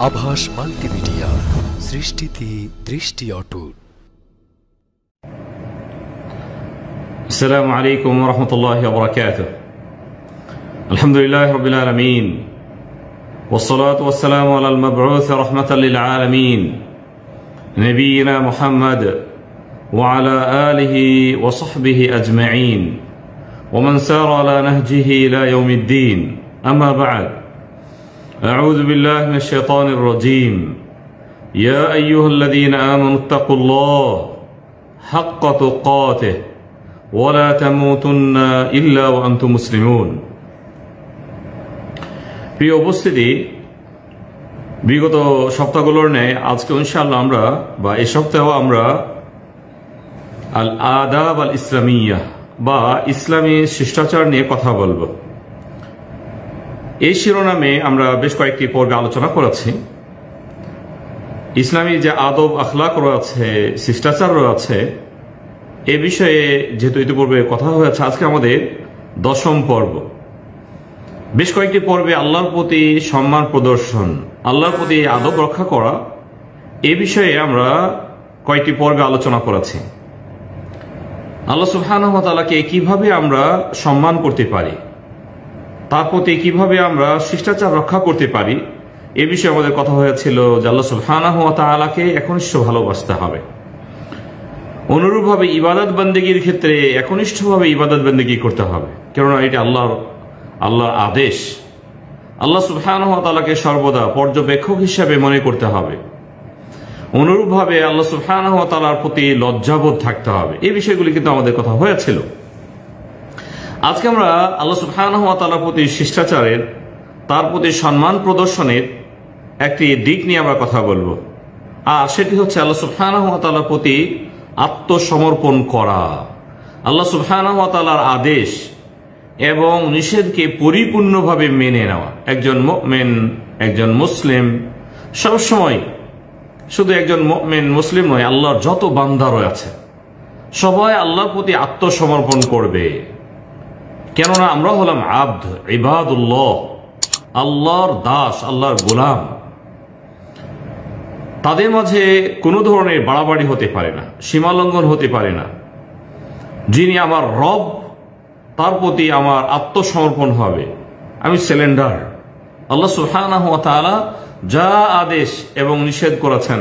আভাস মাল্টিমিডিয়া, সৃষ্টিতে দৃষ্টি অটুট। আসসালামু আলাইকুম ওয়া রাহমাতুল্লাহি ওয়া বারাকাতুহু। আলহামদুলিল্লাহি রাব্বিল আলামিন ওয়াসসালাতু ওয়াসসালামু আলাল মাবউস রাহমাতাল লিল আলামিন নবিয়িনা মুহাম্মদ ওয়া আলা আলিহি ওয়া সাহবিহি আজমাইন ওয়া মান সারা আলা নাহজিহি ইলা ইয়াউমিদ্দিন। আম্মা বা'দ। আউযু বিল্লাহি মিনাশ শাইতানির রাজীম। ইয়া আইয়ুহাল্লাযীনা আমানু তাকুল্লাহ হাক্কা তুকাতিহি ওয়া লা তামুতুন্না ইল্লা ওয়া আনতুম মুসলিমুন। প্রিয় উপস্থিতি, বিগত সপ্তাহগুলোর ন্যায় আজকে ইনশাআল্লাহ আমরা এই সপ্তাহেও আমরা আল আদাব আল ইসলামিয়া বা ইসলামী শিষ্টাচার নিয়ে কথা বলবো। এই শিরোনামে আমরা বেশ কয়েকটি পর্বে আলোচনা করেছি। ইসলামী যে আদব আখলাক রয়েছে, শিষ্টাচার রয়েছে, এ বিষয়ে যেহেতু ইতিপূর্বে কথা হয়েছে, আজকে আমাদের 10ম পর্ব। বেশ কয়েকটি পর্বে আল্লাহর প্রতি সম্মান প্রদর্শন, আল্লাহর প্রতি আদব রক্ষা করা, এ বিষয়ে আমরা কয়েকটি পর্বে আলোচনা করেছি। আল্লাহ সুবহানাহু ওয়া তাআলাকে কিভাবে আমরা সম্মান করতে পারি, তার প্রতি কিভাবে আমরা শিষ্টাচার রক্ষা করতে পারি, এ বিষয়ে আমাদের কথা হয়েছিল যে আল্লাহ সুবহানাহু ওয়া তাআলাকে একনিষ্ঠ ভালোবাসতে হবে। অনুরূপভাবে ইবাদত বন্দেগীর ক্ষেত্রে একনিষ্ঠভাবে ইবাদত বন্দেগী করতে হবে, কেননা এটি আল্লাহর আদেশ। আল্লাহ সুবহানাহু ওয়া তাআলাকে সর্বদা পর্যবেক্ষক হিসেবে মনে করতে হবে। অনুরূপভাবে আল্লাহ সুবহানাহু ওয়া তাআলার প্রতি লজ্জাবোধ থাকতে হবে। এই বিষয়গুলি কিন্তু আমাদের কথা হয়েছিল। আজকে আমরা আল্লাহ সুবহানাহু ওয়া তাআলার প্রতি শিষ্টাচারের, তার প্রতি সম্মান প্রদর্শনের একটি দিক নিয়ে আমরা কথা বলবো, আর সেটি হচ্ছে আল্লাহ সুবহানাহু ওয়া তাআলার প্রতি আত্মসমর্পণ করা। আল্লাহ সুবহানাহু ওয়া তাআলার আদেশ এবং নিষেধকে পরিপূর্ণভাবে মেনে নেওয়া। একজন মুমিন, একজন মুসলিম সবসময় শুধু একজন মুমিন মুসলিম নয়, আল্লাহর যত বান্দা রয়েছে সবাই আল্লাহর প্রতি আত্মসমর্পণ করবে, কেননা আমরা হলাম আব্দ, ইবাদুল্লাহ, আল্লাহর দাস, আল্লাহর গোলাম। তাদের মাঝে কোনো ধরনের বাড়াবাড়ি হতে পারে না, সীমালঙ্ঘন হতে পারে না। যিনি আমার রব, তার প্রতি আমার আত্মসমর্পণ হবে, আমি সিলেন্ডার। আল্লাহ সুবহানাহু ওয়া তাআলা যা আদেশ এবং নিষেধ করেছেন,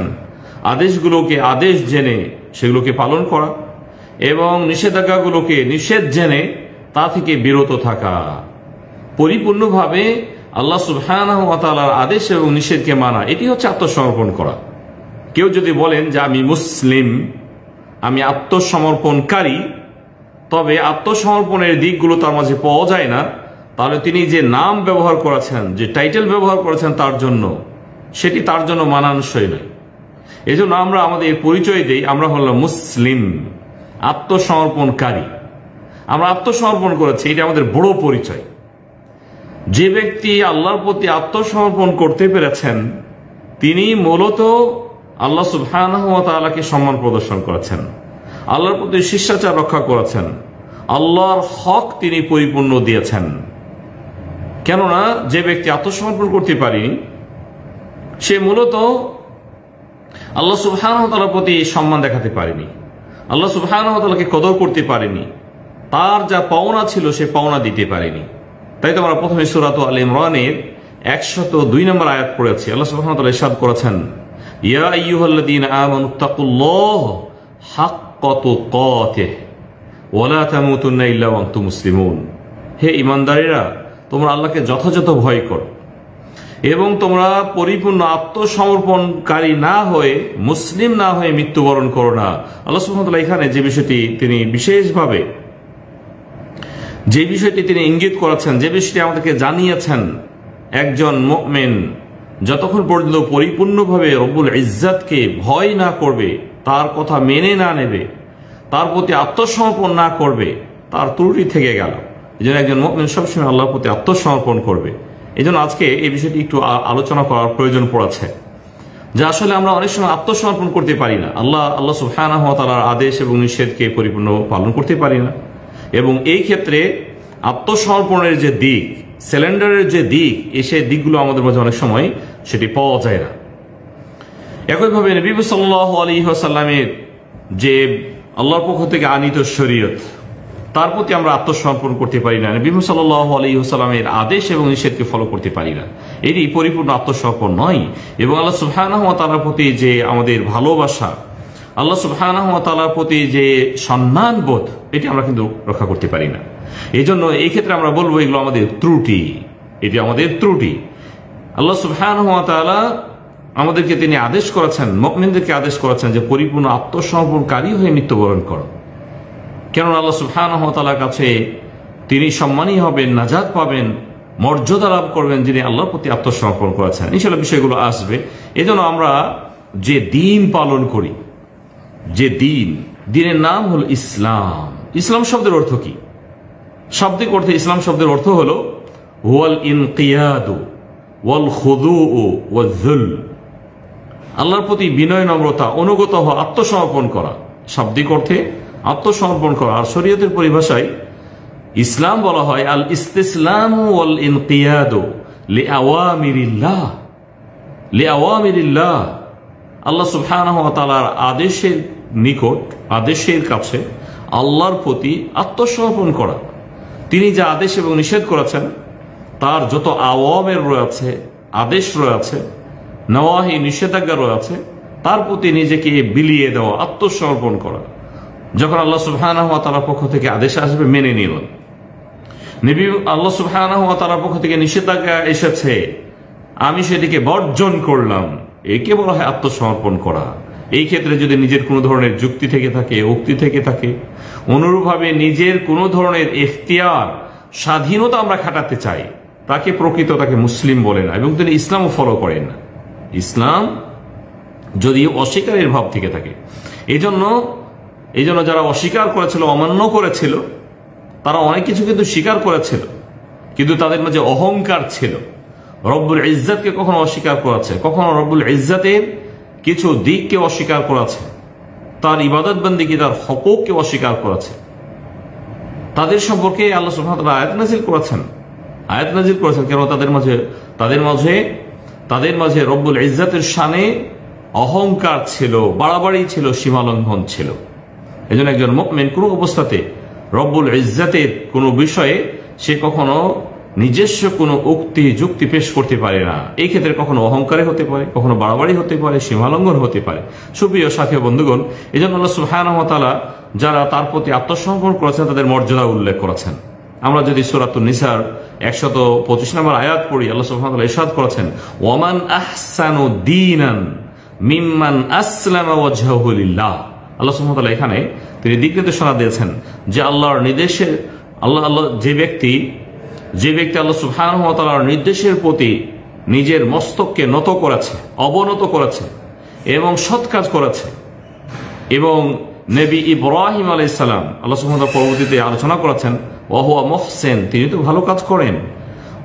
আদেশগুলোকে আদেশ জেনে সেগুলোকে পালন করা এবং নিষেধাজ্ঞাগুলোকে নিষেধ জেনে তা থেকে বিরত থাকা। পরিপূর্ণভাবে আল্লাহ সুবহানাহু ওয়া তাআলার আদেশ এবং নিষেধকে মানা, এটি হচ্ছে আত্মসমর্পণ করা। কেউ যদি বলেন যে আমি মুসলিম, আমি আত্মসমর্পণকারী, তবে আত্মসমর্পণের দিকগুলো তার মাঝে পাওয়া যায় না, তাহলে তিনি যে নাম ব্যবহার করেছেন, যে টাইটেল ব্যবহার করেছেন তার জন্য, সেটি তার জন্য মানানসই নয়। এই জন্য আমরা আমাদের পরিচয় দিই, আমরা হলাম মুসলিম, আত্মসমর্পণকারী। আমরা আত্মসমর্পণ করেছি, এটা আমাদের বড় পরিচয়। যে ব্যক্তি আল্লাহর প্রতি আত্মসমর্পণ করতে পেরেছেন, তিনি মূলত আল্লাহ সুবহানাহু ওয়া তাআলাকে সম্মান প্রদর্শন করেছেন, আল্লাহর প্রতি শিষ্টাচার রক্ষা করেছেন, আল্লাহর হক তিনি পরিপূর্ণ দিয়েছেন। কেননা যে ব্যক্তি আত্মসমর্পণ করতে পারেনি, সে মূলত আল্লাহ সুবহানাহু ওয়া তাআলার প্রতি সম্মান দেখাতে পারেনি, আল্লাহ সুবহানাহু ওয়া তাআলাকে কদর করতে পারেনি, তার যা পাওনা ছিল সে পাওনা দিতে পারেনি। তাই তো আমরা প্রথমে সূরা আল ইমরানের 102 নম্বর আয়াত পড়েছি। আল্লাহ সুবহানাহু ওয়া তাআলা ইরশাদ করেছেন, ইয়া আইয়ুহাল্লাযীনা আমানু তাকুল্লাহ হাক্কা তুকাতিহি ওয়া লা তামুতুন্না ইল্লা ওয়া আনতুম মুসলিমুন। হে ঈমানদারেরা, তোমরা আল্লাহকে যথাযথ ভয় করো এবং তোমরা পরিপূর্ণ আত্মসমর্পণকারী না হয়ে, মুসলিম না হয়ে মৃত্যুবরণ করো না। আল্লাহ সুবহানাহু ওয়া তাআলা এখানে যে বিষয়টি তিনি বিশেষভাবে তিনি ইঙ্গিত করেছেন, যে বিষয়টি আমাদেরকে জানিয়েছেন, একজন মুমিন যতক্ষণ পর্যন্ত পরিপূর্ণভাবে রব্বুল ইজ্জাতকে ভয় না করবে, তার কথা মেনে না নেবে, তার প্রতি আত্মসমর্পণ না করবে, তার ত্রুটি থেকে গেল। এই জন্য একজন মুমিন সবসময় আল্লাহর প্রতি আত্মসমর্পণ করবে। এই জন্য আজকে এই বিষয়টি একটু আলোচনা করার প্রয়োজন পড়েছে, যে আসলে আমরা অনেক সময় আত্মসমর্পণ করতে পারি না, আল্লাহ সুবহানাহু ওয়া তাআলার আদেশ এবং নিষেধকে পরিপূর্ণ পালন করতে পারি না। এবং এই ক্ষেত্রে আত্মসমর্পণের যে দিক, সিলিন্ডারের যে দিক সেই দিকগুলো আমাদের মাঝে অনেক সময় সেটি পাওয়া যায় না। একইভাবে নবী সাল্লাল্লাহু আলাইহি ওয়াসাল্লামের যে আল্লাহর পক্ষ থেকে আনিত শরীয়ত তার প্রতি আমরা আত্মসমর্পণ করতে পারি না, নবী সাল্লাল্লাহু আলাইহি ওয়াসাল্লামের আদেশ এবং নিষেধকে ফলো করতে পারি না, এটি পরিপূর্ণ আত্মসমর্পণ নয়। এবং আল্লাহ সুবহানাহু ওয়া তাআলার প্রতি যে আমাদের ভালোবাসা, আল্লাহ সুবহানাহু ওয়া তাআলার প্রতি যে সম্মান বোধ, এটি আমরা কিন্তু রক্ষা করতে পারি না। এই জন্য এই ক্ষেত্রে আমরা বলবো এগুলো আমাদের ত্রুটি, এটি আমাদের ত্রুটি। আল্লাহ সুবহানাহু ওয়া তাআলা আমাদেরকে তিনি আদেশ করেছেন, মুমিনদেরকে আদেশ করেছেন যে পরিপূর্ণ আত্মসমর্পণকারী হয়ে মৃত্যুবরণ করো। কেননা আল্লাহ সুবহানাহু ওয়া তাআলার কাছে তিনি সম্মানী হবেন, নাজাত পাবেন, মর্যাদা লাভ করবেন যিনি আল্লাহর প্রতি আত্মসমর্পণ করেছেন। ইনশাআল্লাহ বিষয়গুলো আসবে। এজন্য আমরা যে দিন পালন করি, যে দিনের নাম হলো ইসলাম। ইসলাম শব্দের অর্থ কি? শাব্দিক অর্থে ইসলাম শব্দের অর্থ হলো হুয়াল ইনকিয়াদু ওয়াল খুদুউ ওয়াল যুল, আল্লাহর প্রতি বিনয়, নম্রতা, অনুগত হওয়া, আত্মসমর্পণ করা। শাব্দিক অর্থে আত্মসমর্পণ করা। আর শরীয়তের পরিভাষায় ইসলাম বলা হয় আল ইস্তিসলামু ওয়াল ইনকিয়াদু লিআওয়ামিরিল্লাহ, লিআওয়ামিরিল্লাহ, আল্লাহ সুবহানাহু ওয়া তাআলার আদেশের নিকট, আদেশের কাছে আল্লাহর প্রতি আত্মসমর্পণ করা। তিনি যা আদেশ এবং নিষেধ করেছেন তার যত আওয়ামের রয়েছে, আদেশ রয়েছে, নওয়াহি, নিষেধাজ্ঞা রয়েছে, তার প্রতি নিজেকে বিলিয়ে দেওয়া, আত্মসমর্পণ করা। যখন আল্লাহ সুবহানাহু ওয়া তাআলার পক্ষ থেকে আদেশ আসবে মেনে নিলেন, নবী আল্লাহ সুবহানাহু ওয়া তাআলার পক্ষ থেকে নিষেধাজ্ঞা এসেছে আমি সেটিকে বর্জন করলাম, একে বলা হয় আত্মসমর্পণ করা। এই ক্ষেত্রে যদি নিজের কোনো ধরনের যুক্তি থেকে থাকে, উক্তি থেকে থাকে, অনুরূপভাবে নিজের কোনো ধরনের ইখতিয়ার, স্বাধীনতা আমরা খাটাতে চাই, তাকে তাকে মুসলিম বলে না এবং তিনি ইসলামও ফলো করেন না। ইসলাম যদিও অস্বীকারের ভাব থেকে থাকে। এই জন্য যারা অস্বীকার করেছিল, অমান্য করেছিল, তারা অনেক কিছু কিন্তু স্বীকার করেছিল, কিন্তু তাদের মাঝে অহংকার ছিল। রব্বুল ইজ্জাতকে কখনো অস্বীকার করেছে, কখনো রব্বুল ইজ্জাতের কিছু দিককে অস্বীকার করেছে, তার ইবাদত বন্দেগী, তার হকুককে অস্বীকার করেছে। তাদের সম্পর্কে আল্লাহ সুবহানাহু ওয়া তাআলা আয়াত নাযিল করেছেন। কেন? তাদের মাঝে রব্বুল ইজ্জাতের শানে অহংকার ছিল, বাড়াবাড়ি ছিল, সীমালঙ্ঘন ছিল। এজন্য একজন মুমিন কোনো অবস্থাতে রব্বুল ইজ্জাতের কোনো বিষয়ে সে কখনো নিজস্ব কোনো উক্তি, যুক্তি পেশ করতে পারে না। এই ক্ষেত্রে কখনো অহংকারে হতে পারে, কখনো বাড়াবাড়ি হতে পারে, সীমালঙ্ঘন হতে পারে। সুপ্রিয় সাথী বন্ধুগণ, এই জন্য আল্লাহ সুবহানাহু ওয়া তাআলা যারা তার প্রতি আত্মসমর্পণ করেছেন তাদের মর্যাদা উল্লেখ করেছেন। আমরা যদি সূরাতুন নিসার 125 নম্বর আয়াত পড়ি, আল্লাহ সুবহানাহু ওয়া তাআলা ইরশাদ করেছেন, ওয়ামান আহসানু দীনান মিম্মান আসলামা ওয়াজহাহু লিল্লাহ। আল্লাহ সুবহানাহু ওয়া তাআলা এখানে তিনি দিক নির্দেশনা দিয়েছেন যে আল্লাহর নির্দেশে যে ব্যক্তি আল্লাহ সুবহানাহু ওয়া তাআলার নির্দেশের প্রতি নিজের মস্তককে নত করেছে, অবনত করেছে এবং সৎ কাজ করেছে, এবং নবী ইব্রাহিম আলাইহিস সালাম আল্লাহ সুবহানাহু ওয়া তাআলা পরবর্তীতে আলোচনা করেছেন ওয়া হুয়া মুহসিন, তিনি তো ভালো কাজ করেন,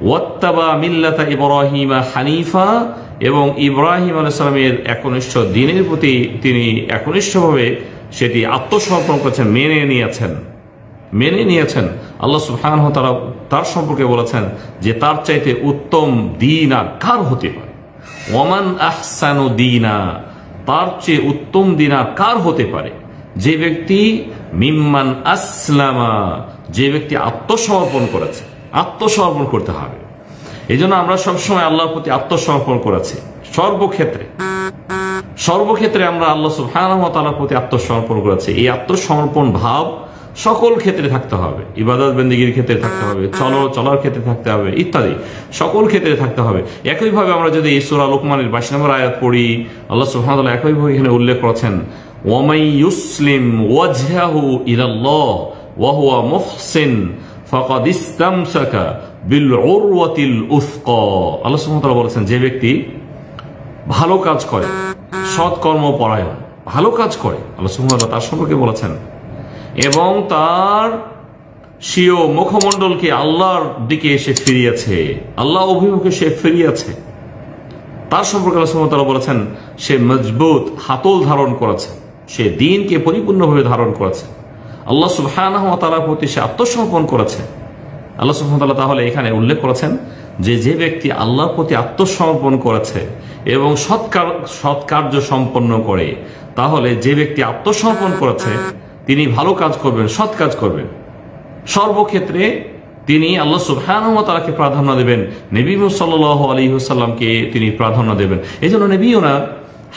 ওয়াত্তাবা মিল্লাতা ইব্রাহিমা হানিফা, এবং ইব্রাহিম আলাইহিস সালামের একনিষ্ঠ দ্বীনের প্রতি তিনি একনিষ্ঠভাবে সেটি আত্মসমর্পণ করেছেন, মেনে নিয়েছেন। আল্লাহ সুবহানাহু ওয়া তাআলা তার সম্পর্কে বলেছেন যে তার চাইতে উত্তম দ্বীন আর কার হতে পারে? ওয়ামান আহসানু দীনা, তার চেয়ে উত্তম দ্বীন আর কার হতে পারে? যে ব্যক্তি মিম্মান আসলামা, যে ব্যক্তি আত্মসমর্পণ করেছে। আত্মসমর্পণ করতে হবে। এই জন্য আমরা সবসময় আল্লাহর প্রতি আত্মসমর্পণ করেছি। সর্বক্ষেত্রে আমরা আল্লাহ সুবহানাহু ওয়া তাআলার প্রতি আত্মসমর্পণ করেছি। এই আত্মসমর্পণ ভাব সকল ক্ষেত্রে থাকতে হবে, ইবাদত বন্দেগীর ক্ষেত্রে থাকতে হবে, চলার ক্ষেত্রে থাকতে হবে, ইত্যাদি সকল ক্ষেত্রে থাকতে হবে। একইভাবে আমরা যদি সূরা লোকমানের 22 নম্বর আয়াত পড়ি, আল্লাহ সুবহানাহু ওয়া তাআলা একইভাবে এখানে উল্লেখ করেছেন, ওয়ামাই ইউসলিম ওয়াজহাহু ইলাল্লাহ ওয়া হুয়া মুহসিন ফাকাদ ইসতামসাকা বিল উরওয়াতিল উসকা। আল্লাহ সুবহানাহু ওয়া তাআলা বলেছেন যে ব্যক্তি ভালো কাজ করে, সৎকর্ম পরায়ণ, ভালো কাজ করে, আল্লাহ সুবহানাহু ওয়া তাআলা তার সম্পর্কে বলেছেন, এবং তার স্বীয় মুখমণ্ডলকে আল্লাহর দিকে এসে ফিরিয়েছে, আল্লাহ অভিমুখে সে ফিরিয়েছে, তার সম্পর্কে আল্লাহ সুবহানাহু ওয়া তাআলা বলেছেন সে মজবুত হাতল ধারণ করেছে, সে দ্বীনকে পরিপূর্ণভাবে ধারণ করেছে, আল্লাহ সুবহানাহু ওয়া তাআলার প্রতি সে আত্মসমর্পণ করেছে। আল্লাহ সুবহানাহু ওয়া তাআলা তাহলে এখানে উল্লেখ করেছেন যে ব্যক্তি আল্লাহর প্রতি আত্মসমর্পণ করেছে এবং সৎ কার্য সম্পন্ন করে, তাহলে যে ব্যক্তি আত্মসমর্পণ করেছে তিনি ভালো কাজ করবেন, সৎ কাজ করবেন, সর্বক্ষেত্রে তিনি আল্লাহ সুবহানাহু ওয়া তাআলাকে প্রাধান্য দেবেন, নবী সাল্লাল্লাহু আলাইহি ওয়াসাল্লামকে তিনি প্রাধান্য দেবেন। এজন্য নবীনা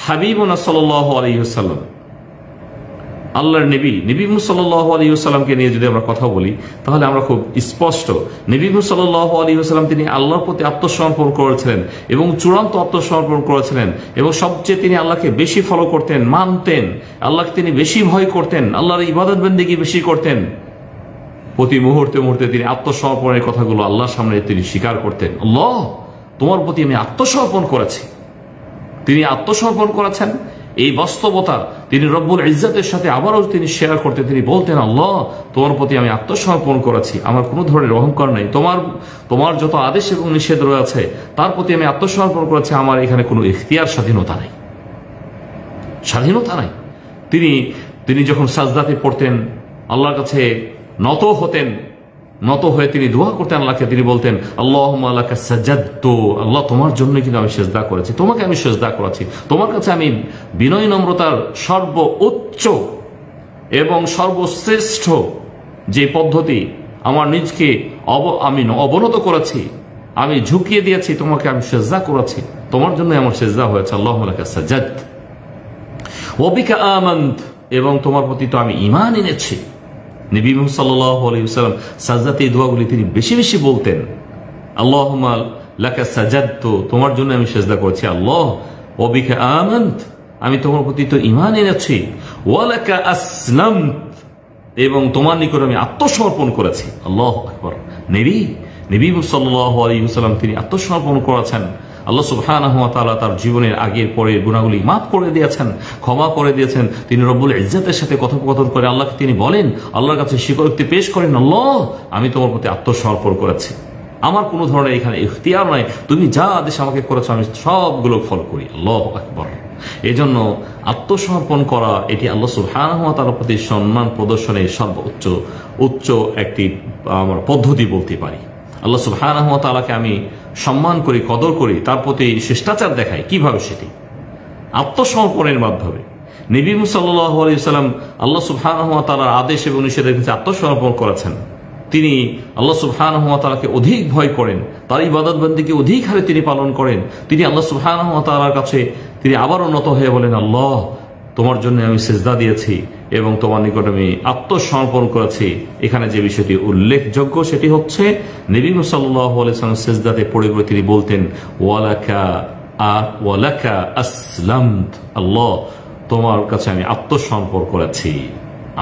হাবিবুনা সাল্লাল্লাহু আলাইহি ওয়াসাল্লাম, আল্লাহর নবী সাল্লাল্লাহু আলাইহি ওয়াসাল্লামকে নিয়ে যদি আমরা কথা বলি তাহলে আমরা খুব স্পষ্ট, নবী সাল্লাল্লাহু আলাইহি ওয়াসাল্লাম তিনি আল্লাহর প্রতি আত্মসমর্পণ করেছিলেন এবং চূড়ান্ত আত্মসমর্পণ করেছিলেন এবং সবচেয়ে তিনি আল্লাহকে বেশি ফলো করতেন, মানতেন, আল্লাহকে তিনি বেশি ভয় করতেন, আল্লাহর ইবাদত বন্দেগী বেশি করতেন। প্রতি মুহূর্তে মুহূর্তে তিনি আত্মসমর্পণের কথাগুলো আল্লাহর সামনে তিনি স্বীকার করতেন। আল্লাহ, তোমার প্রতি আমি আত্মসমর্পণ করেছি। তিনি আত্মসমর্পণ করেছেন, এই বাস্তবতা তিনি রব্বুল ইজ্জতের সাথে আবারও তিনি শেয়ার করতেন। তিনি বলতেন, আল্লাহ, তোমার প্রতি আমি আত্মসমর্পণ করেছি, আমার কোনো ধরনের অহংকার নেই, তোমার যত আদেশ এবং নিষেধ রয়েছে তার প্রতি আমি আত্মসমর্পণ করেছি, আমার এখানে কোনো ইখতিয়ার স্বাধীনতা নাই। তিনি যখন সাজদাতে পড়তেন আল্লাহর কাছে নত হতেন, নত হয়ে তিনি দোয়া করতেন আল্লাহকে, তিনি বলতেন, আল্লাহুম্মা লাকা সাজাদতু, আল্লাহ তোমার জন্য কিন্তু আমি সিজদা করেছি, তোমাকে আমি সিজদা করেছি, তোমার কাছে আমি বিনয় নম্রতার সর্বোচ্চ এবং সর্বশ্রেষ্ঠ যে পদ্ধতি আমার নিজকে আমি অবনত করেছি, আমি ঝুঁকিয়ে দিয়েছি, তোমাকে আমি সিজদা করেছি, তোমার জন্য আমার সিজদা হয়েছে। আল্লাহুম্মা লাকা সাজাদতু ওয়া বিকা আমানতু, এবং তোমার প্রতি তো আমি ঈমান এনেছি। নবী সাল্লাল্লাহু আলাইহি ওয়াসাল্লাম সাজদাতে এই দোয়াগুলি তিনি বেশি বেশি বলতেন। আল্লাহুম্মা লাকা সাজাদতু, তোমার জন্য আমি সিজদা করেছি, আল্লাহ, ওয়া বিকা আমানতু, আমি তোমার প্রতি তো ঈমান এনেছি, ওয়া লাকা আসলামতু, এবং তোমার নিকট আমি আত্মসমর্পণ করেছি। আল্লাহু আকবার। নবী সাল্লাল্লাহু আলাইহি ওয়াসাল্লাম তিনি আত্মসমর্পণ করেছেন। আল্লাহ সুবহানাহু ওয়া তাআলা তার জীবনের আগের পরের গুনাহগুলি মাফ করে দিয়েছেন, ক্ষমা করে দিয়েছেন। তিনি রব্বুল ইজ্জতের সাথে কথোপকথন করে আল্লাহকে তিনি বলেন, আল্লাহর কাছে স্বীকারোক্তি পেশ করেন, আল্লাহ, আমি তোমার প্রতি আত্মসমর্পণ করেছি, আমার কোনো ধরনের এখানে ইখতিয়ার নাই, তুমি যা আদেশ আমাকে করেছো আমি সবগুলো ফলো করি। আল্লাহু আকবার। এজন্য আত্মসমর্পণ করা এটি আল্লাহ সুবহানাহু ওয়া তাআলার প্রতি সম্মান প্রদর্শনের সর্বোচ্চ একটি পদ্ধতি বলতে পারি। আল্লাহ সুবহানাহু ওয়া তাআলাকে আমি সম্মান করি, কদর করি, তার প্রতি শিষ্টাচার দেখাই। কিভাবে? সেটি আত্মসমর্পণের মাধ্যমে। নবী সাল্লাল্লাহু আলাইহি ওয়াসাল্লাম আল্লাহ সুবহানাহু ওয়া তাআলার আদেশ এবং নিষেধের কাছে আত্মসমর্পণ করেছেন। তিনি আল্লাহ সুবহানাহু ওয়া তাআলাকে অধিক ভয় করেন, তার ইবাদত বন্দেগী অধিক হারে তিনি পালন করেন। তিনি আল্লাহ সুবহানাহু ওয়া তাআলার কাছে তিনি আবারও নত হয়ে বলেন, আল্লাহ, তোমার জন্য আমি সিজদা দিয়েছি এবং তোমার নিকট আমি আত্মসমর্পণ করেছি। এখানে যে বিষয়টি উল্লেখযোগ্য সেটি হচ্ছে নবী সাল্লাল্লাহু আলাইহি ওয়াসাল্লাম সিজদাতে পড়ে পড়ে তিনি বলতেন, ওয়ালাকা আসলামতু, আল্লাহ, তোমার কাছে আমি আত্মসমর্পণ করেছি,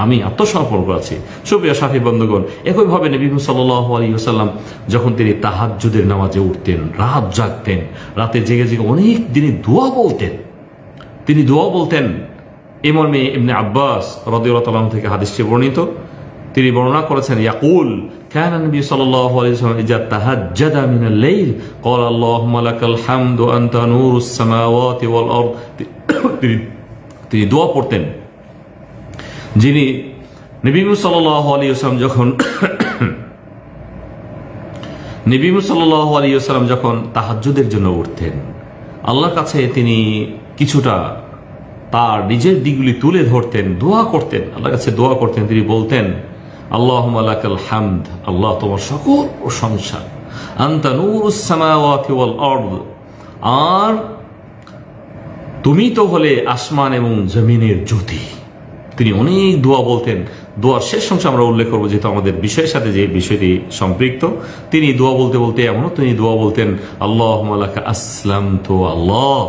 আমি আত্মসমর্পণ করেছি। সুপ্রিয় সাথী বন্ধুগণ, একইভাবে নবী সাল্লাল্লাহু আলাইহি ওয়াসাল্লাম যখন তিনি তাহাজ্জুদের নামাজে উঠতেন, রাত জাগতেন, রাতে জেগে জেগে অনেক দিনে তিনি দোয়া বলতেন। এই মর্মে ইবনে আব্বাস রাদিয়াল্লাহু তাআলা থেকে হাদিসটি বর্ণিত, তিনি বর্ণনা করেছেন, ইয়াকুল কানা নবী সাল্লাল্লাহু আলাইহি ওয়াসাল্লাম ইজা তাহাজ্জাদা মিনাল লাইল ক্বালা আল্লাহুম্মা লাকাল হামদু আনতা নূরুস সামাওয়াতি ওয়াল আরদ। তিনি দোয়া পড়তেন। যিনি নবী সাল্লাল্লাহু আলাইহি ওয়াসাল্লাম যখন তাহাজ্জুদের জন্য উঠতেন, আল্লাহর কাছে তিনি কিছুটা তার নিজের দিকগুলি তুলে ধরতেন, দোয়া করতেন, আল্লাহর কাছে দোয়া করতেন। তিনি বলতেন, আল্লাহুম্মা লাকাল হামদ, আল্লাহ তোমার সকল প্রশংসা, আনতা নূরুস সামাওয়াতি ওয়াল আরদ, আর তুমি তো হলে আসমান এবং জমিনের জ্যোতি। তিনি অনেক দোয়া বলতেন। দোয়ার শেষ অংশ আমরা উল্লেখ করবো, যেহেতু আমাদের বিষয়ের সাথে যে বিষয়টি সম্পৃক্ত। তিনি দোয়া বলতে বলতে এমনও তিনি দোয়া বলতেন, আল্লাহুম্মা লাকা আসলামতু, আল্লাহ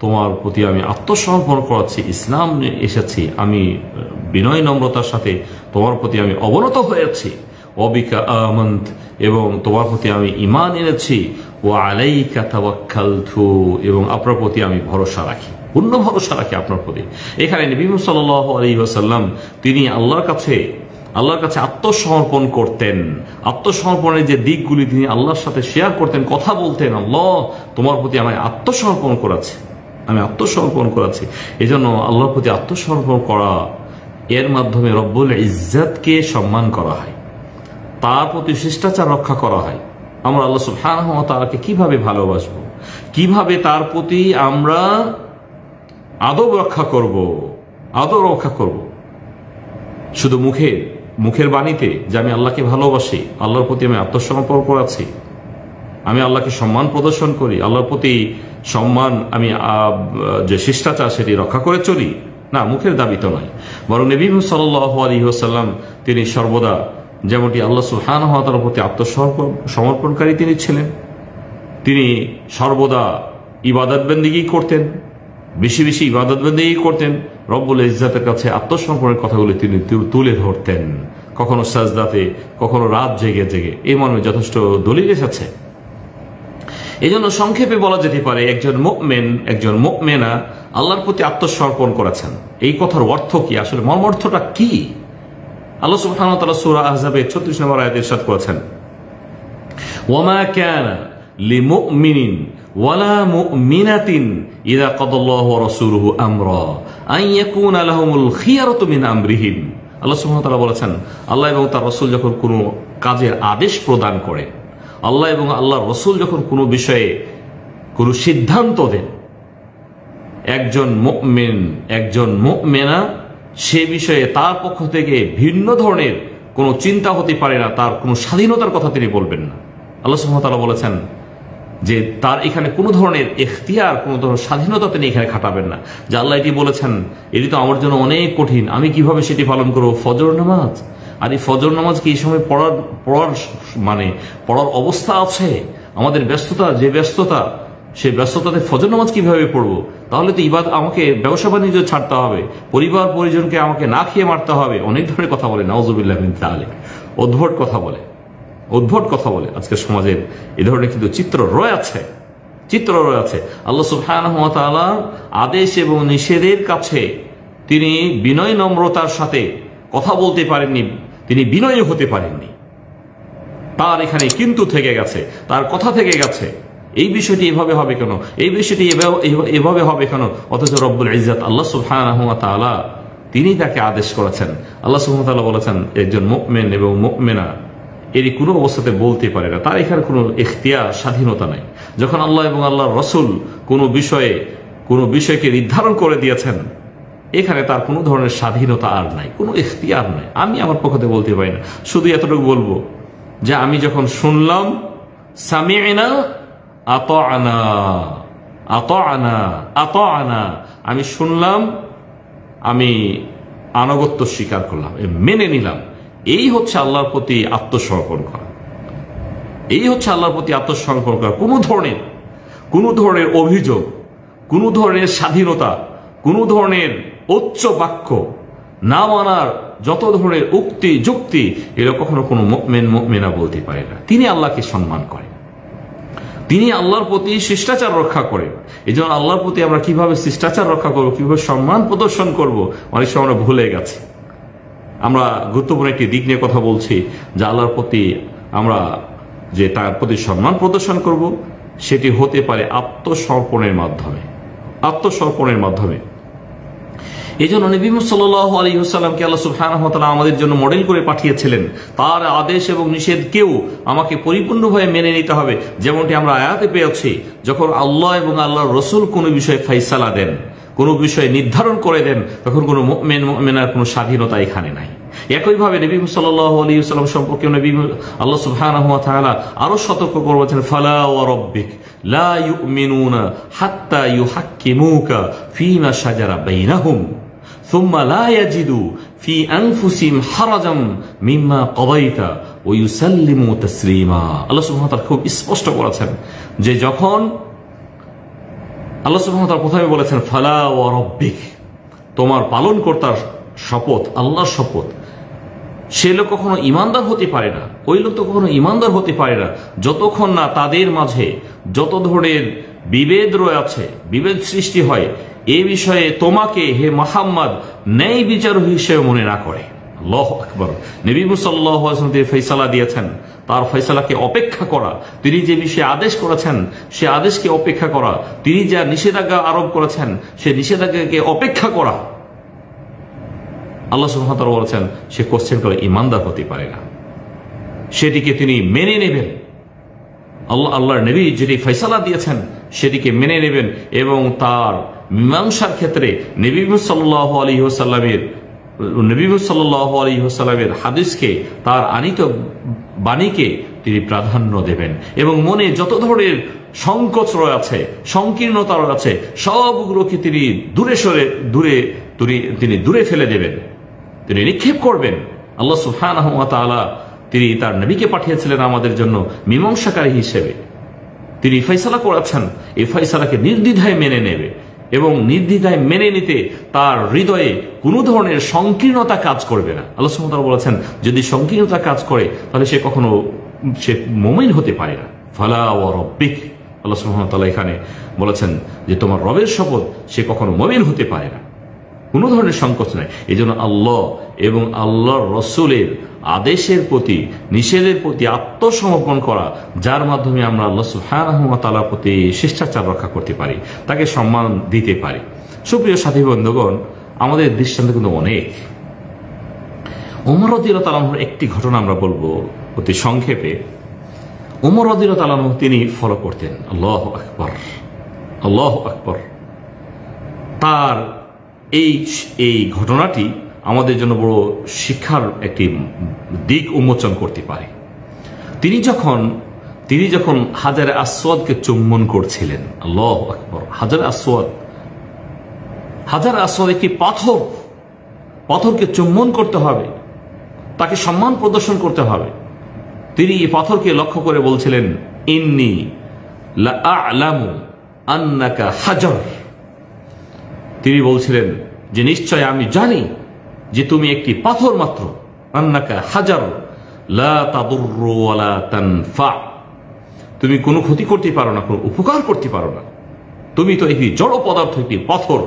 তোমার প্রতি আমি আত্মসমর্পণ করাচ্ছি, ইসলাম এসেছি, আমি বিনয় নম্রতার সাথে তোমার প্রতি আমি অবনত হয়েছি। ওয়াবিকা আমানত, এবং তোমার প্রতি আমি ঈমান এনেছি। ওয়া আলাইকা তাওয়াক্কালতু, এবং আপনার প্রতি আমি ভরসা রাখি, পূর্ণ ভরসা রাখি আপনার প্রতি। এখানে নবী সাল্লাল্লাহু আলাইহি ওয়াসাল্লাম তিনি আল্লাহর কাছে আত্মসমর্পণ করতেন। আত্মসমর্পণের যে দিকগুলি তিনি আল্লাহর সাথে শেয়ার করতেন, কথা বলতেন, আল্লাহ তোমার প্রতি আমি আত্মসমর্পণ করেছি। এই জন্য আল্লাহর প্রতি আত্মসমর্পণ করা, এর মাধ্যমে রব্বুল ইজ্জতকে সম্মান করা হয়, তার প্রতি শিষ্টাচার রক্ষা করা হয়, আমরা আল্লাহ সুবহানাহু ওয়া তাআলাকে কিভাবে ভালোবাসবো, কিভাবে তার প্রতি আমরা আদব রক্ষা করব। শুধু মুখের বাণীতে যে আমি আল্লাহকে ভালোবাসি, আল্লাহর প্রতি আমি আত্মসমর্পণ আছি, আমি আল্লাহকে সম্মান প্রদর্শন করি, আল্লাহর প্রতি সম্মান আমি যে শিষ্টাচার সেটি রক্ষা করে চলি, না, মুখের দাবি তো নয়। বরং নবী সাল্লাল্লাহু আলাইহি ওয়াসাল্লাম তিনি সর্বদা যেমনটি আল্লাহ সুবহানাহু ওয়া তাআলার প্রতি আত্মসমর্পণকারী তিনি ছিলেন, তিনি সর্বদা ইবাদত বন্দেগী করতেন, বেশি বেশি ইবাদত বন্দেগী করতেন, রব্বুল ইজ্জাতের কাছে আত্মসমর্পণের কথাগুলি তিনি তুলে ধরতেন, কখনো সাজদাতে, কখনো রাত জেগে জেগে। এই মর্মে যথেষ্ট দলিল এসেছে। এই জন্য সংক্ষেপে বলা যেতে পারে একজন মুমিন, একজন মুমিনা আল্লাহর প্রতি আত্মসমর্পণ করেছেন। এই কথার অর্থ কি, আসলে মর্মার্থটা কি? আল্লাহ সুবহানাহু ওয়া তাআলা সূরা আহজাবের 36 নম্বর আয়াতে ইরশাদ করেছেন, ওয়ামা কানা লিমুমিনিন ওয়ালা মুমিনাতিন ইযা কাদাল্লাহু ওয়া রাসূলুহু আমরা আন ইয়াকুনা লাহুমুল খিয়ারাতু মিন আমরিহিম। আল্লাহ সুবহানাহু ওয়া তাআলা বলেছেন, আল্লাহ এবং তার রাসূল যখন কোনো কাজের আদেশ প্রদান করেন, আল্লাহ এবং আল্লাহর রাসূল যখন কোনো বিষয়ে কোনো সিদ্ধান্ত দেন, একজন মুমিন, একজন মুমিনা সে বিষয়ে তার পক্ষ থেকে ভিন্ন ধরনের কোনো চিন্তা হতে পারে না, তার কোনো স্বাধীনতার কথা তিনি বলবেন না। আল্লাহ সুবহানাহু ওয়া তাআলা বলেছেন যে তার এখানে কোনো ধরনের ইখতিয়ার, কোনো ধরনের স্বাধীনতা তিনি এখানে খাটাবেন না, যে আল্লাহ এটি বলেছেন এটি তো আমার জন্য অনেক কঠিন, আমি কিভাবে সেটি পালন করবো? ফজর নামাজ, আর এই ফজর নামাজ কি এই সময় পড়ার অবস্থা আছে? আমাদের ব্যস্ততা, যে ব্যস্ততা, সেই ব্যস্ততাতে ফজর নামাজ কিভাবে পড়বো? তাহলে তো আমাকে ব্যবসা বাণিজ্য ছাড়তে হবে, পরিবার পরিজনকে আমাকে না খেয়ে মারতে হবে। অনেক ধরনের কথা বলে, নাউযুবিল্লাহ মিন যালিক, উদ্ভট কথা বলে আজকের সমাজের এই ধরনের কিন্তু চিত্র রয়েছে। আল্লাহ সুবহানাহু ওয়া তাআলা আদেশ এবং নিষেধের কাছে তিনি বিনয় নম্রতার সাথে কথা বলতে পারেননি, তিনি বিনয়ী হতে পারেননি। তার এখানে কিন্তু থেকে গেছে, তার কথা থেকে গেছে। এই বিষয়টি এভাবে হবে কেন, এই বিষয়টি এভাবে হবে কেন? অথচ রব্বুল ইজ্জাত আল্লাহ সুবহানাহু ওয়া তাআলা তিনি তাকে আদেশ করেছেন। আল্লাহ সুবহানাহু ওয়া তাআলা বলেছেন একজন মুমিন এবং মুমিনা এরই কোনো অবস্থাতে বলতে পারে না, তার এখানে কোনো ইখতিয়ার, স্বাধীনতা নাই। যখন আল্লাহ এবং আল্লাহর রাসূল কোনো বিষয়কে নির্ধারণ করে দিয়েছেন, এখানে তার কোনো ধরনের স্বাধীনতা আর নাই, কোনো ইখতিয়ার নাই। আমি আমার পক্ষ থেকে বলতে পারি না, শুধু এতটুকু বলবো যে আমি যখন শুনলাম, সামি'না আতা'না, আমি শুনলাম, আমি আনুগত্য স্বীকার করলাম, মেনে নিলাম। এই হচ্ছে আল্লাহর প্রতি আত্মসমর্পণ করা, কোনো ধরনের অভিযোগ, কোনো ধরনের স্বাধীনতা, কোনো ধরনের উচ্চ বাক্য না মানার যত ধরনের উক্তি যুক্তি, এরা কখনো কোনো মুমিন মুমিনা বলতে পারে না। তিনি আল্লাহকে সম্মান করেন, তিনি আল্লাহর প্রতি শিষ্টাচার রক্ষা করেন। এই জন্য আল্লাহর প্রতি আমরা কিভাবে শিষ্টাচার রক্ষা করবো, কিভাবে সম্মান প্রদর্শন করব, অনেক সময় আমরা ভুলে গেছি। আমরা গুরুত্বপূর্ণ একটি দিক নিয়ে কথা বলছি, যে আল্লাহর প্রতি আমরা যে তার প্রতি সম্মান প্রদর্শন করব, সেটি হতে পারে আত্মসমর্পণের মাধ্যমে। এই জন্য নবী সাল্লাল্লাহু আলাইহি ওয়াসাল্লামকে আল্লাহ সুবহানাহু ওয়া তাআলা আমাদের জন্য মডেল করে পাঠিয়েছিলেন। তার আদেশ এবং নিষেধকেও আমাকে পরিপূর্ণভাবে মেনে নিতে হবে। যেমনটি আমরা আয়াতে পেয়েছি, যখন আল্লাহ এবং আল্লাহর রাসূল কোনো বিষয়ে ফায়সালা দেন, কোনো বিষয় নির্ধারণ করে দেন, তখন কোনো মুমিন মুমিনার কোনো স্বাধীনতা এখানে নাই। একইভাবে নবী সাল্লাল্লাহু আলাইহি ওয়াসাল্লাম সম্পর্কে নবী আল্লাহ সুবহানাহু ওয়া তাআলা আরো সতর্ক করেছেন, ফালা ওয়া রাব্বিক লা ইউমিনুনা হাত্তা ইউহাক্কিমুকা ফীমা শাজারা বাইনাহুম সুম্মা লা ইয়াজিদু ফি আনফুসিহিম হারাজাম মিম্মা কাদাইতা ওয়া ইউসাল্লিমু তাসলিমা। আল্লাহ সুবহানাহু ওয়া তাআলা খুব স্পষ্ট করেছেন যে যখন আল্লাহ সুবহানাহু ওয়া তাআলা প্রথমে বলেছেন ফালা ওয়া রাব্বিক, তোমার পালনকর্তার শপথ, আল্লাহর শপথ, সে লোক কখনো ইমানদার হতে পারে না, ওই লোক তো কখনো ইমানদার হতে পারে না যতক্ষণ না তাদের মাঝে যত ধরনের বিভেদ রয়েছে, বিভেদ সৃষ্টি হয়, এ বিষয়ে তোমাকে হে মুহাম্মদ ন্যায় বিচারক হিসেবে মনে না করে। আল্লাহু আকবার। নবী সাল্লাল্লাহু আলাইহি ওয়াসাল্লাম যে ফয়সালা দিয়েছেন, তার ফয়সালাকে অপেক্ষা করা, তিনি যে বিষয়ে আদেশ করেছেন সে আদেশকে অপেক্ষা করা, তিনি যা নিষেধাজ্ঞা আরোপ করেছেন সে নিষেধাজ্ঞাকে অপেক্ষা করা। আল্লাহ সুবহানাহু ওয়া তাআলা বলেছেন সে কোশ্চেন করে ইমানদার হতে পারে না, সেটিকে তিনি মেনে নেবেন। আল্লাহর নবী যেটি ফয়সালা দিয়েছেন সেটিকে মেনে নেবেন এবং তার মীমাংসার ক্ষেত্রে নবী সাল্লাল্লাহু আলাইহি ওয়াসাল্লামের হাদিসকে, তার আনিত বাণীকে তিনি প্রাধান্য দেবেন এবং মনে যত ধরনের সংকোচ রয়েছে, সংকীর্ণতা রয়েছে, সবগুলোকে তিনি তিনি দূরে ফেলে দেবেন, তিনি নিক্ষেপ করবেন। আল্লাহ সুবহানাহু ওয়া তাআলা তিনি তার নবীকে পাঠিয়েছিলেন আমাদের জন্য মীমাংসাকারী হিসেবে। তিনি ফয়সালা করেছেন, এই ফয়সালাকে নির্দ্বিধায় মেনে নেবে এবং নির্দ্বিধায় মেনে নিতে তার হৃদয়ে কোনো ধরনের সংকীর্ণতা কাজ করবে না। আল্লাহ সুবহানাহু ওয়া তাআলা বলেছেন, যদি সংকীর্ণতা কাজ করে তাহলে সে কখনো মুমিন হতে পারে না। ফালা ওয়া রাব্বিক, আল্লাহ সুবহানাহু ওয়া তাআলা এখানে বলেছেন যে তোমার রবের শপথ, সে কখনো মুমিন হতে পারে না, কোনো ধরনের সংকোচ নাই। এই জন্য আল্লাহ এবং আল্লাহর রাসূলের আদেশের প্রতি, নিষেধের প্রতি আত্মসমর্পণ করা, যার মাধ্যমে আমরা আল্লাহ সুবহানাহু ওয়া তাআলার প্রতি শিষ্টাচার রক্ষা করতে পারি, তাকে সম্মান দিতে পারি। সুপ্রিয় সাথী বন্ধুগণ, আমাদের দৃষ্টান্ত কিন্তু অনেক। ওমর রাদিয়াল্লাহু তাআলার একটি ঘটনা আমরা বলবো অতি সংক্ষেপে। ওমর রাদিয়াল্লাহু তাআলা তিনি ফলো করতেন, আল্লাহু আকবার, আল্লাহু আকবার। তার এই ঘটনাটি আমাদের জন্য বড় শিক্ষার একটি দিক উন্মোচন করতে পারে। তিনি যখন হাজারে আসওয়াদকে চুম্বন করছিলেন, আল্লাহু আকবার, হাজারে আসওয়াদ একটি পাথরকে চুম্বন করতে হবে, তাকে সম্মান প্রদর্শন করতে হবে। তিনি এই পাথরকে লক্ষ্য করে বলছিলেন, ইন্নী লা আ'লামু আন্নাকা হাজার। তিনি বলছিলেন যে নিশ্চয় আমি জানি যে তুমি একটি পাথর মাত্র, আন্নাকা হাজার লা তাদুররু ওয়া লা তানফা, তুমি কোনো ক্ষতি করতে পারো না, কোনো উপকার করতে পারো না, তুমি তো একটি জড় পদার্থ, একটি পাথর।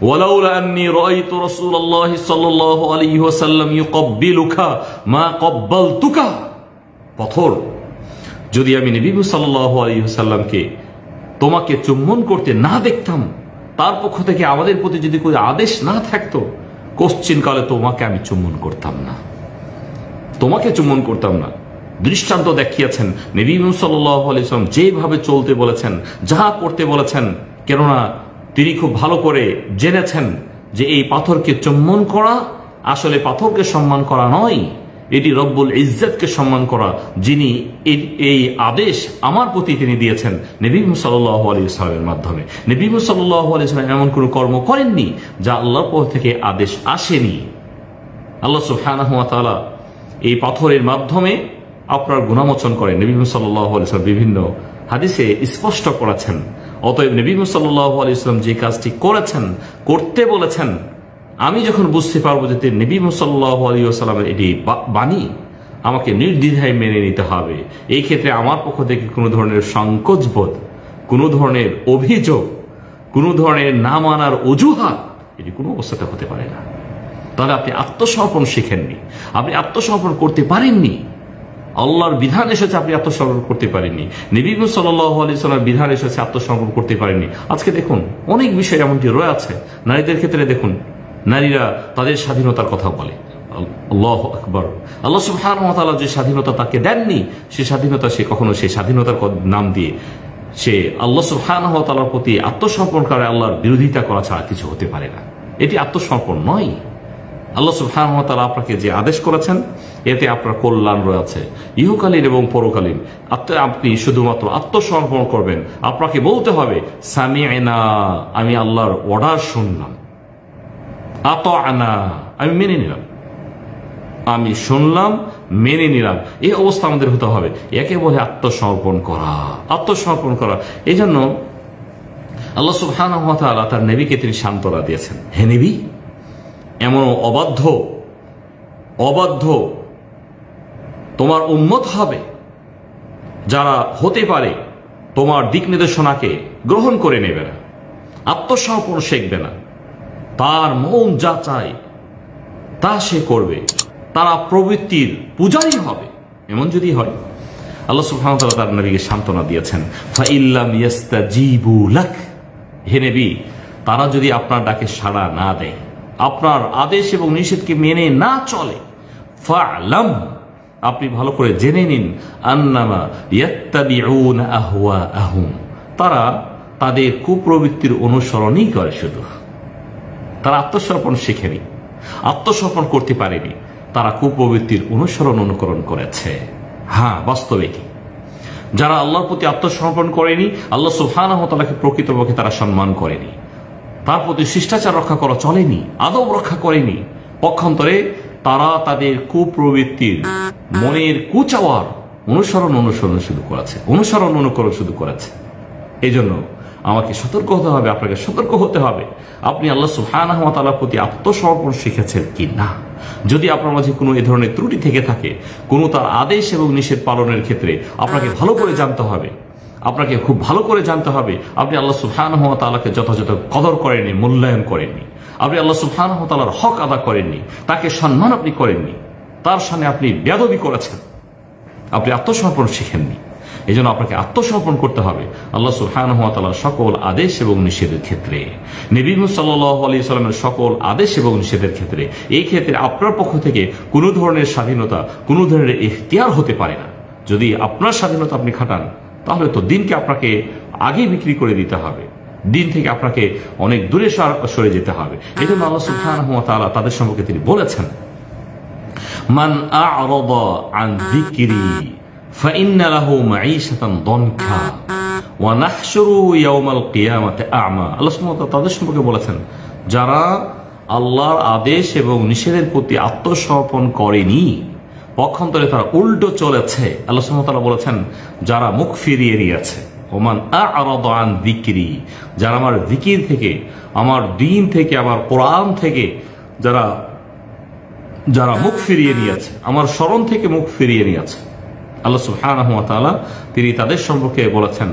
ওয়ালাউলা আন্নী রাআইতু রাসূলুল্লাহি সাল্লাল্লাহু আলাইহি ওয়াসাল্লাম ইউকাব্বিলুকা মা ক্বাব্বালতুকা, পাথর, যদি আমি নবী সাল্লাল্লাহু আলাইহি ওয়াসাল্লামকে তোমাকে চুম্বন করতে না দেখতাম, তার পক্ষ থেকে আমাদের প্রতি যদি কোনো আদেশ না থাকতো, কোশ্চিনকালে তোমাকে আমি চুম্বন করতাম না, তোমাকে চুম্বন করতাম না। দৃষ্টান্ত দেখিয়েছেন নবী সাল্লাল্লাহু আলাইহি ওয়াসাল্লাম যেভাবে চলতে বলেছেন, যাহা করতে বলেছেন, কেননা তিনি খুব ভালো করে জেনেছেন যে এই পাথরকে চুম্বন করা আসলে পাথরকে সম্মান করা নয়, এটি রব্বুল ইজ্জতকে সম্মান করা, যিনি এই আদেশ আমার প্রতি তিনি দিয়েছেন নবী সাল্লাল্লাহু আলাইহি ওয়াসাল্লামের মাধ্যমে। নবী সাল্লাল্লাহু আলাইহি ওয়াসাল্লাম এমন কোনো কর্ম করেননি যা আল্লাহর পক্ষ থেকে আদেশ আসেনি। আল্লাহ সুবহানাহু ওয়া তাআলা এই পাথরের মাধ্যমে আপনার গুনাহমোচন করেন, নবী সাল্লাল্লাহু আলাইহি ওয়াসাল্লাম বিভিন্ন হাদিসে স্পষ্ট করেছেন। অতএব নবী সাল্লাল্লাহু আলাইহি ওয়াসাল্লাম যে কাজটি করেছেন, করতে বলেছেন, আমি যখন বুঝতে পারবো যে নবী সাল্লাল্লাহু আলাইহি ওয়াসাল্লামের এটি বাণী, আমাকে নির্দ্বিধায় মেনে নিতে হবে। এই ক্ষেত্রে আমার পক্ষ থেকে কোনো ধরনের সংকোচবোধ, কোনো ধরনের অভিযোগ, কোনো ধরনের না মানার অজুহাত, এটি কোনো অবস্থাতে হতে পারে না। তাহলে আপনি আত্মসমর্পণ শিখেননি, আপনি আত্মসমর্পণ করতে পারেননি। আল্লাহর বিধান এসেছে, আপনি আত্মসমর্পণ করতে পারেননি। নবী সাল্লাল্লাহু আলাইহি ওয়াসাল্লামের বিধান এসেছে, আত্মসমর্পণ করতে পারেননি। আজকে দেখুন অনেক বিষয় এমনটি রয়েছে। নারীদের ক্ষেত্রে দেখুন, নারীরা তাদের স্বাধীনতার কথা বলে, আল্লাহু আকবার। আল্লাহ সুবহানাহু ওয়া তাআলা যে স্বাধীনতা তাকে দেননি, সেই স্বাধীনতা সে কখনো সেই স্বাধীনতার নাম দিয়ে সে আল্লাহ সুবহানাহু ওয়া তাআলার প্রতি আত্মসমর্পণ করে আল্লাহর বিরোধিতা করা ছাড়া কিছু হতে পারে না। এটি আত্মসমর্পণ নয়। আল্লাহ সুবহানাহু ওয়া তাআলা আপনাকে যে আদেশ করেছেন, এতে আপনার কল্যাণ রয়েছে ইহকালীন এবং পরকালীন। আপনি শুধুমাত্র আত্মসমর্পণ করবেন। আপনাকে বলতে হবে, সামি'না, আমি আল্লাহর অর্ডার শুনলাম, আতা'না, আমি মেনে নিলাম, আমি শুনলাম, মেনে নিলাম। এই অবস্থা আমাদের হতে হবে। একে বলে আত্মসমর্পণ করা, আত্মসমর্পণ করা। এই জন্য আল্লাহ সুবহানাহু ওয়া তাআলা তার নবীকে তিনি সান্ত্বনা দিয়েছেন, হে নবী, এমন অবাধ্য তোমার উম্মত হবে যারা হতে পারে তোমার দিক নির্দেশনাকে গ্রহণ করে নেবে না, আত্মসমর্পণ শিখবে না, তার মন যা চায় তা সে করবে, তারা প্রবৃত্তির পূজারী হবে। এমন যদি হয়, আল্লাহ সুবহানাহু ওয়া তাআলা তার নবীকে সান্ত্বনা দিয়েছেন, ফাইল্লাম ইয়াস্তাজিবু লাক, হে নবী, তারা যদি আপনার ডাকে সাড়া না দেয়, আপনার আদেশ এবং নিষেধকে মেনে না চলে, ফা'লাম, আপনি ভালো করে জেনে নিন আন্নামা ইয়াত্তাবিউনা আহওয়াআহুম, তারা তাদের কুপ্রবৃত্তির অনুসরণই করে। শুধু তারা আত্মসমর্পণ শিখেনি, আত্মসমর্পণ করতে পারেনি, তারা কুপ্রবৃত্তির অনুকরণ করেছে। হ্যাঁ, বাস্তবে কি যারা আল্লাহর প্রতি আত্মসমর্পণ করেনি, আল্লাহ সুবহানাহু ওয়া তাআলাকে প্রকৃতপক্ষে তারা সম্মান করেনি, তার প্রতি শিষ্টাচার রক্ষা করা চলেনি, আদব রক্ষা করেনি, পক্ষান্তরে তারা তাদের কুপ্রবৃত্তির মনের কুচাওয়ার অনুকরণ শুধু করেছে। এই জন্য আমাকে সতর্ক হতে হবে, আপনাকে সতর্ক হতে হবে। আপনি আল্লাহ সুবহানাহু ওয়া তাআলার প্রতি আত্মসমর্পণ শিখেছেন কি না। যদি আপনার মাঝে কোনো এই ধরনের ত্রুটি থেকে থাকে, কোনো তার আদেশ এবং নিষেধ পালনের ক্ষেত্রে আপনাকে ভালো করে জানতে হবে, আপনাকে খুব ভালো করে জানতে হবে আপনি আল্লাহ সুবহানাহু ওয়া তাআলাকে যথাযথ কদর করেননি, মূল্যায়ন করেননি, আপনি আল্লাহ সুবহানাহু ওয়া তাআলার হক আদা করেননি, তাকে সম্মান আপনি করেননি, তার সামনে আপনি বেয়াদবি করেছেন, আপনি আত্মসমর্পণ শিখেননি। এই জন্য আপনাকে আত্মসমর্পণ করতে হবে আল্লাহ সুবহানাহু ওয়া তাআলার সকল আদেশ এবং নিষেধের ক্ষেত্রে, নবী মুহাম্মদ সাল্লাল্লাহু আলাইহি সাল্লামের সকল আদেশ এবং নিষেধের ক্ষেত্রে। এই ক্ষেত্রে আপনার পক্ষ থেকে কোনো ধরনের স্বাধীনতা, কোনো ধরনের ইখতিয়ার হতে পারে না। যদি আপনার স্বাধীনতা আপনি খাটান, তাহলে তো দিনকে আপনাকে আগে বিক্রি করে দিতে হবে, দিন থেকে আপনাকে অনেক দূরে সরে যেতে হবে। এই জন্য আল্লাহ সুবহানাহু ওয়া তাআলা তাদের সম্পর্কে তিনি বলেছেন, মান আ'রাদা আন যিকরি ফাইন্না লাহু মাঈশাতান দনকা ওয়া নাহশুরুহু ইয়াওমাল কিয়ামাতি আ'মা। আল্লাহ সুবহানাহু ওয়া তাআলা তাদের সম্পর্কে বলেছেন, যারা আল্লাহর আদেশ এবং নিষেধের প্রতি আত্মসমর্পণ করেনি, পক্ষান্তরে তারা উল্টো চলেছে। আল্লাহ সুবহানাহু ওয়া তাআলা বলেছেন, যারা মুখ ফিরিয়ে নিয়েছে, ওমান আ'রাদা আন যিকরি, যারা আমার জিকির থেকে, আমার দ্বীন থেকে, আমার কোরআন থেকে যারা মুখ ফিরিয়ে নিয়েছে, আমার স্মরণ থেকে মুখ ফিরিয়ে নিয়েছে, আল্লাহ সুবহানাহু ওয়া তাআলা তিনি তাদের সম্পর্কে বলেছেন,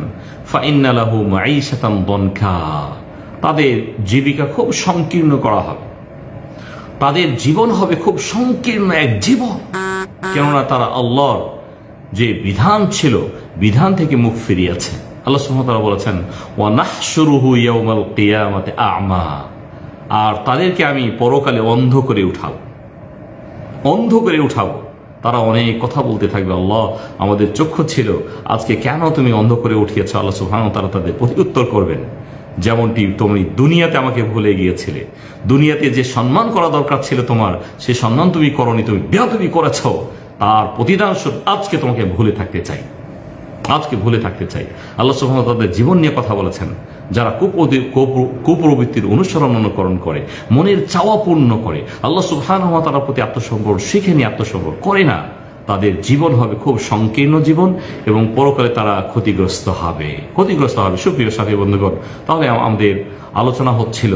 ফাইন্না লাহু মাঈশাতান দনকা, তাদের জীবিকা খুব সংকীর্ণ করা হবে, তাদের জীবন হবে খুব সংকীর্ণ এক জীবন। কেননা তারা আল্লাহর যে বিধান ছিল, বিধান থেকে মুখ ফিরিয়েছে। আল্লাহ সুবহানাহু ওয়া তাআলা বলেছেন, ওয়া নাহশুরুহু ইয়াওমাল কিয়ামাতি আ'মা, আর তাদেরকে আমি পরকালে অন্ধ করে উঠাবো। তারা অনেক কথা বলতে থাকবে, আল্লাহ আমাদের চক্ষু ছিল, আজকে কেন তুমি অন্ধ করে উঠিয়েছ। আল্লাহ সুবহানাহু ওয়া তাআলা তাদের প্রত্যুত্তর করবেন, যেমনটি তুমি দুনিয়াতে আমাকে ভুলে গিয়েছিলে, দুনিয়াতে যে সম্মান করা দরকার ছিল তোমার, সে সম্মান তুমি করনি, তুমি বেয়াদবি করেছ, তার প্রতিদান স্বরূপ আজকে তোমাকে ভুলে থাকতে চাই। আল্লাহ সুবহানাহু ওয়া তাআলা তাদের জীবন নিয়ে কথা বলেছেন, যারা কুপ্রবৃত্তির অনুকরণ করে, মনের চাওয়া পূর্ণ করে, আল্লাহ সুবহানাহু ওয়া তাআলার প্রতি আত্মসমর্পণ শিখেনি, আত্মসমর্পণ করে না, তাদের জীবন হবে খুব সংকীর্ণ জীবন এবং পরকালে তারা ক্ষতিগ্রস্ত হবে। সুপ্রিয় সাথী বন্ধুগণ, তাহলে আমাদের আলোচনা হচ্ছিল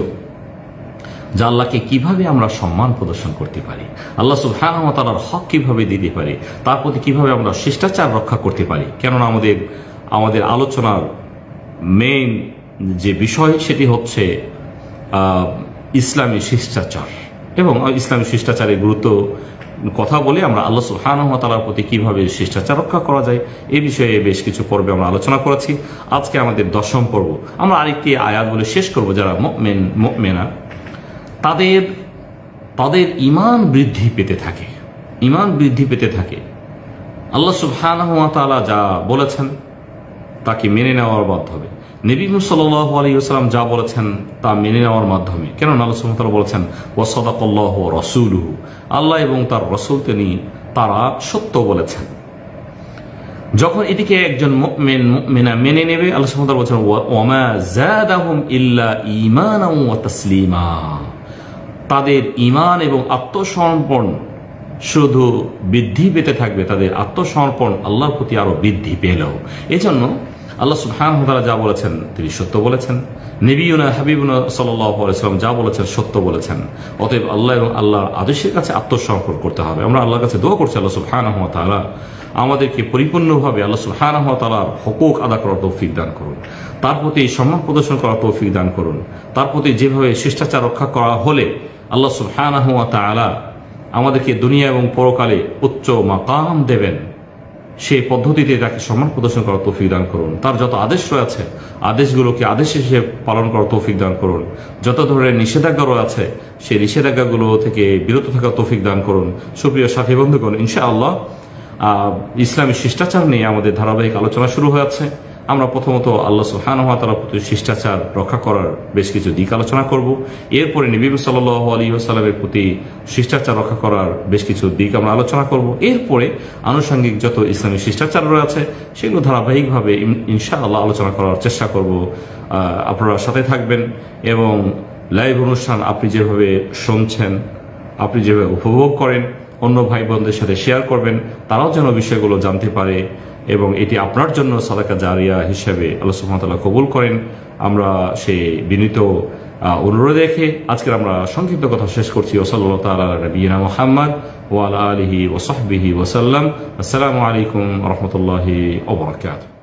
যে আল্লাহকে কিভাবে আমরা সম্মান প্রদর্শন করতে পারি, আল্লাহ সুবহানাহু ওয়া তাআলার হক কিভাবে দিতে পারি, তার প্রতি কিভাবে আমরা শিষ্টাচার রক্ষা করতে পারি। কেননা আমাদের আলোচনার মেইন যে বিষয় সেটি হচ্ছে ইসলামী শিষ্টাচার, এবং ইসলামী শিষ্টাচারের গুরুত্ব কথা বলে আমরা আল্লাহ সুবহানাহু ওয়া তাআলার প্রতি কিভাবে শিষ্টাচার রক্ষা করা যায় এই বিষয়ে বেশ কিছু পর্বে আমরা আলোচনা করেছি। আজকে আমাদের 10ম পর্ব। আমরা আরেকটি আয়াত বলে শেষ করব। যারা মুমিনা তাদের ঈমান বৃদ্ধি পেতে থাকে, আল্লাহ সুবহানাহু ওয়া তাআলা যা বলেছেন তাকে মেনে নেওয়ার মাধ্যমে, নবী মুহাম্মদ সাল্লাল্লাহু আলাইহি ওয়াসাল্লাম যা বলেছেন তা মেনে নেওয়ার মাধ্যমে। কেন আল্লাহ সুবহানাহু ওয়া তাআলা বলেছেন, ওয়া সাদাকাল্লাহু ওয়া রাসূলুহু, আল্লাহ এবং তার রাসূল তারা সত্য বলেছেন। যখন এটিকে একজন মুমিনা মেনে নেবে, আল্লাহ সুবহানাহু ওয়া তাআলা বলেছেন, ওয়া মা যাদাহুম ইল্লা ঈমানান ওয়া তাসলিমা, তাদের ঈমান এবং আত্মসমর্পণ শুধু বৃদ্ধি পেতে থাকবে, তাদের আত্মসমর্পণ আল্লাহর প্রতি আরো বৃদ্ধি পেল। এজন্য আল্লাহ সুবহানাহু ওয়া তাআলা যা বলেছেন তিনি সত্য বলেছেন, নবিয়ুনা হাবিবুনা সাল্লাল্লাহু আলাইহি ওয়াসাল্লাম যা বলেছেন সত্য বলেছেন। অতএব আল্লাহ এবং আল্লাহর আদেশের কাছে আত্মসমর্পণ করতে হবে। আমরা আল্লাহর কাছে দোয়া করছি, আল্লাহ সুবহানাহু ওয়া তাআলা আমাদেরকে পরিপূর্ণভাবে আল্লাহ সুবহানাহু ওয়া তাআলার হকুক আদা করার তৌফিক দান করুন, তার প্রতি সম্মান প্রদর্শন করার তৌফিক দান করুন, তার প্রতি যেভাবে শিষ্টাচার রক্ষা করা হলে আল্লাহ সুবহানাহু ওয়া তাআলা আমাদেরকে দুনিয়া এবং পরকালে উচ্চ মাকাম দেবেন, সেই পদ্ধতিতে তাকে সম্মান প্রদর্শন করার তৌফিক দান করুন। তার যত আদেশ রয়েছে আদেশগুলোকে আদেশ হিসেবে পালন করার তৌফিক দান করুন। যত ধরনের নিষেধাজ্ঞা রয়েছে সেই নিষেধাজ্ঞাগুলো থেকে বিরত থাকার তৌফিক দান করুন। সুপ্রিয় সাথী বন্ধুগণ, ইনশাআল্লাহ ইসলামী শিষ্টাচার নিয়ে আমাদের ধারাবাহিক আলোচনা শুরু হয়েছে। আমরা প্রথমত আল্লাহ সুবহানাহু ওয়া তাআলার প্রতি শিষ্টাচার রক্ষা করার বেশ কিছু দিক আলোচনা করব। এরপরে নবী সাল্লাল্লাহু আলাইহি ওয়াসাল্লামের প্রতি শিষ্টাচার রক্ষা করার বেশ কিছু দিক আমরা আলোচনা করব। এরপরে আনুষঙ্গিক যত ইসলামী শিষ্টাচার রয়েছে সেগুলো ধারাবাহিকভাবে ইনশাআল্লাহ আলোচনা করার চেষ্টা করব। আপনারা সাথে থাকবেন এবং লাইভ অনুষ্ঠান আপনি যেভাবে শুনছেন, আপনি যেভাবে উপভোগ করেন, অন্য ভাই বোনদের সাথে শেয়ার করবেন, তারাও যেন বিষয়গুলো জানতে পারে এবং এটি আপনার জন্য সাদাকা জারিয়া হিসেবে আল্লাহ সুবহানাহু ওয়া তাআলা কবুল করেন। আমরা সেই বিনীত অনুরোধ রেখে আজকের আমরা সংক্ষিপ্ত কথা শেষ করছি। সাল্লাল্লাহু তাআলা আলা নবিয়িনা মুহাম্মদ ওয়া আলা আলিহি ওয়া সাহবিহি ওয়া সাল্লাম। আসসালামু আলাইকুম ওয়া রাহমাতুল্লাহি ওয়া বারাকাতুহু।